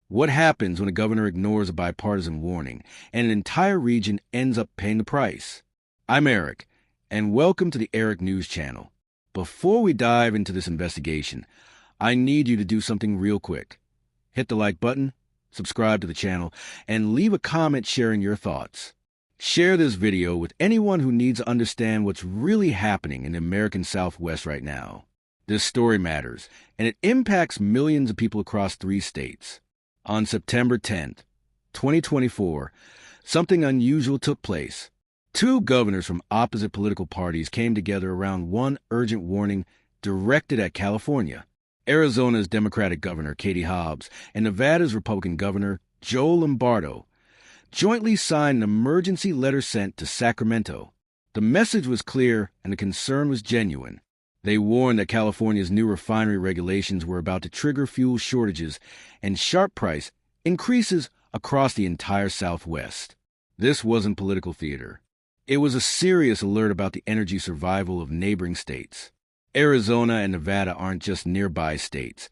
What happens when a governor ignores a bipartisan warning and an entire region ends up paying the price? I'm Eric, and welcome to the Eric News Channel. Before we dive into this investigation, I need you to do something real quick. Hit the like button, subscribe to the channel, and leave a comment sharing your thoughts. Share this video with anyone who needs to understand what's really happening in the American Southwest right now. This story matters, and it impacts millions of people across 3 states. On September 10th, 2024, something unusual took place. 2 governors from opposite political parties came together around one urgent warning directed at California. Arizona's Democratic Governor Katie Hobbs and Nevada's Republican Governor Joe Lombardo jointly signed an emergency letter sent to Sacramento. The message was clear and the concern was genuine. They warned that California's new refinery regulations were about to trigger fuel shortages and sharp price increases across the entire Southwest. This wasn't political theater. It was a serious alert about the energy survival of neighboring states. Arizona and Nevada aren't just nearby states.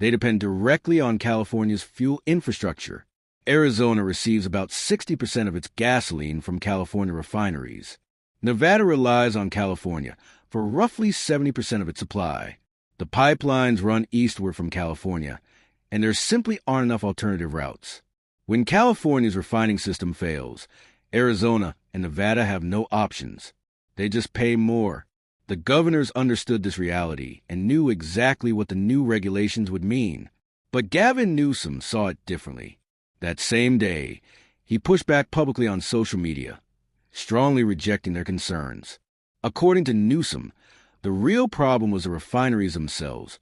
They depend directly on California's fuel infrastructure. Arizona receives about 60% of its gasoline from California refineries. Nevada relies on California for roughly 70% of its supply. The pipelines run eastward from California, and there simply aren't enough alternative routes. When California's refining system fails, Arizona and Nevada have no options. They just pay more. The governors understood this reality and knew exactly what the new regulations would mean. But Gavin Newsom saw it differently. That same day, he pushed back publicly on social media, strongly rejecting their concerns. According to Newsom, the real problem was the refineries themselves,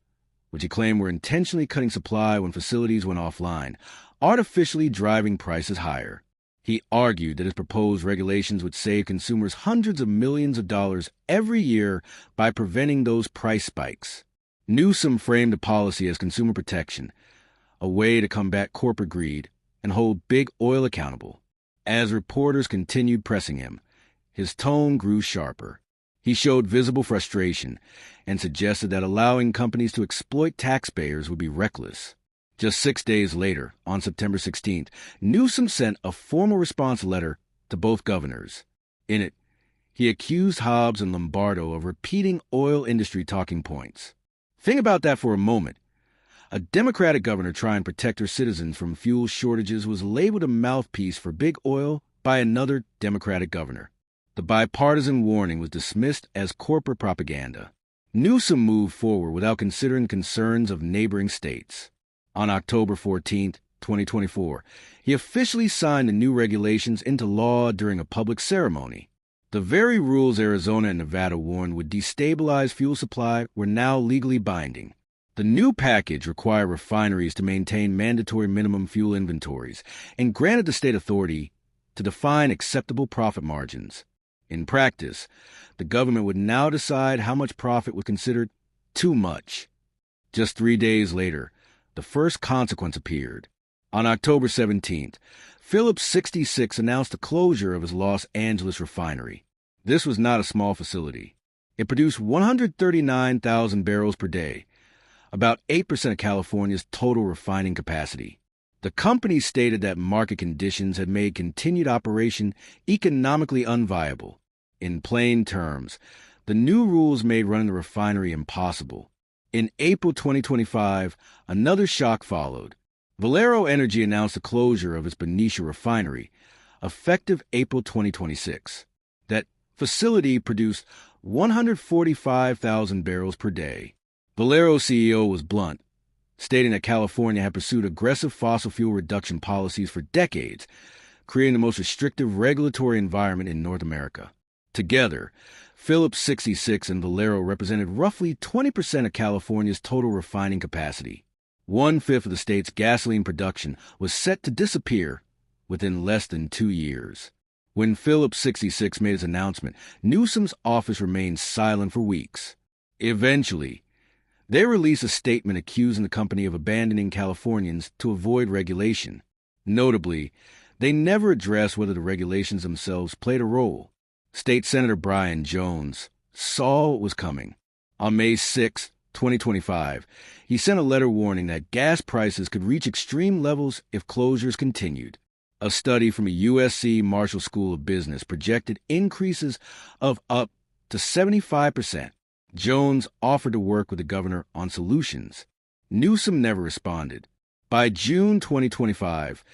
which he claimed were intentionally cutting supply when facilities went offline, artificially driving prices higher. He argued that his proposed regulations would save consumers hundreds of millions of dollars every year by preventing those price spikes. Newsom framed the policy as consumer protection, a way to combat corporate greed and hold big oil accountable. As reporters continued pressing him, his tone grew sharper. He showed visible frustration and suggested that allowing companies to exploit taxpayers would be reckless. Just 6 days later, on September 16th, Newsom sent a formal response letter to both governors. In it, he accused Hobbs and Lombardo of repeating oil industry talking points. Think about that for a moment. A Democratic governor trying to protect her citizens from fuel shortages was labeled a mouthpiece for big oil by another Democratic governor. The bipartisan warning was dismissed as corporate propaganda. Newsom moved forward without considering concerns of neighboring states. On October 14, 2024, he officially signed the new regulations into law during a public ceremony. The very rules Arizona and Nevada warned would destabilize fuel supply were now legally binding. The new package required refineries to maintain mandatory minimum fuel inventories and granted the state authority to define acceptable profit margins. In practice, the government would now decide how much profit was considered too much. Just 3 days later, the first consequence appeared. On October 17th, Phillips 66 announced the closure of his Los Angeles refinery. This was not a small facility. It produced 139,000 barrels per day, about 8% of California's total refining capacity. The company stated that market conditions had made continued operation economically unviable. In plain terms, the new rules made running the refinery impossible. In April 2025, another shock followed. Valero Energy announced the closure of its Benicia refinery, effective April 2026. That facility produced 145,000 barrels per day. Valero's CEO was blunt, stating that California had pursued aggressive fossil fuel reduction policies for decades, creating the most restrictive regulatory environment in North America. Together, Phillips 66 and Valero represented roughly 20% of California's total refining capacity. 1/5 of the state's gasoline production was set to disappear within less than 2 years. When Phillips 66 made his announcement, Newsom's office remained silent for weeks. Eventually, they released a statement accusing the company of abandoning Californians to avoid regulation. Notably, they never addressed whether the regulations themselves played a role. State Senator Brian Jones saw what was coming. On May 6, 2025, he sent a letter warning that gas prices could reach extreme levels if closures continued. A study from a USC Marshall School of Business projected increases of up to 75%. Jones offered to work with the governor on solutions. Newsom never responded. By June 2025,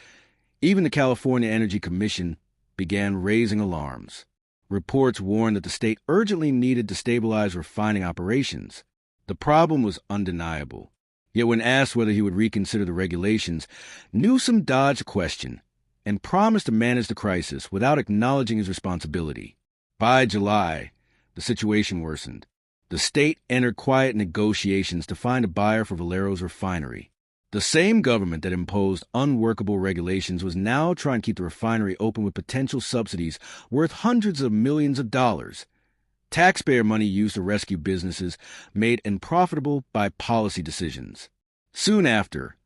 even the California Energy Commission began raising alarms. Reports warned that the state urgently needed to stabilize refining operations. The problem was undeniable. Yet when asked whether he would reconsider the regulations, Newsom dodged a question and promised to manage the crisis without acknowledging his responsibility. By July, the situation worsened. The state entered quiet negotiations to find a buyer for Valero's refinery. The same government that imposed unworkable regulations was now trying to keep the refinery open with potential subsidies worth hundreds of millions of dollars. Taxpayer money used to rescue businesses made unprofitable by policy decisions. Soon after,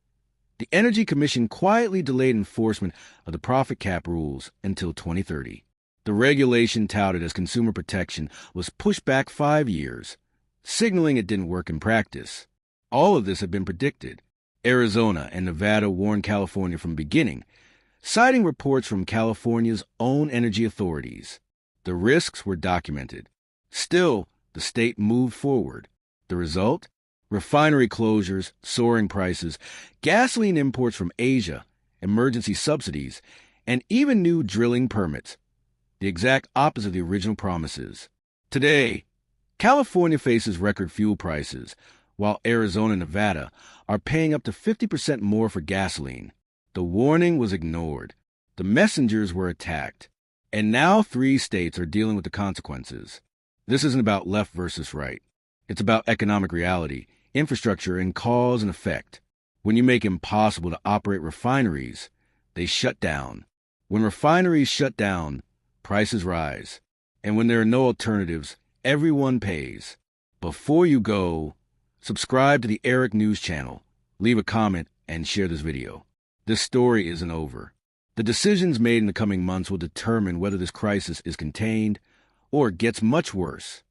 the Energy Commission quietly delayed enforcement of the profit cap rules until 2030. The regulation touted as consumer protection was pushed back 5 years, signaling it didn't work in practice. All of this had been predicted. Arizona and Nevada warned California from the beginning, citing reports from California's own energy authorities. The risks were documented. Still, the state moved forward. The result? Refinery closures, soaring prices, gasoline imports from Asia, emergency subsidies, and even new drilling permits. The exact opposite of the original promises. Today, California faces record fuel prices, while Arizona and Nevada are paying up to 50% more for gasoline. The warning was ignored. The messengers were attacked. And now 3 states are dealing with the consequences. This isn't about left versus right. It's about economic reality, infrastructure, and cause and effect. When you make it impossible to operate refineries, they shut down. When refineries shut down, prices rise. And when there are no alternatives, everyone pays. Before you go, subscribe to the Eric News channel, leave a comment, and share this video. This story isn't over. The decisions made in the coming months will determine whether this crisis is contained or gets much worse.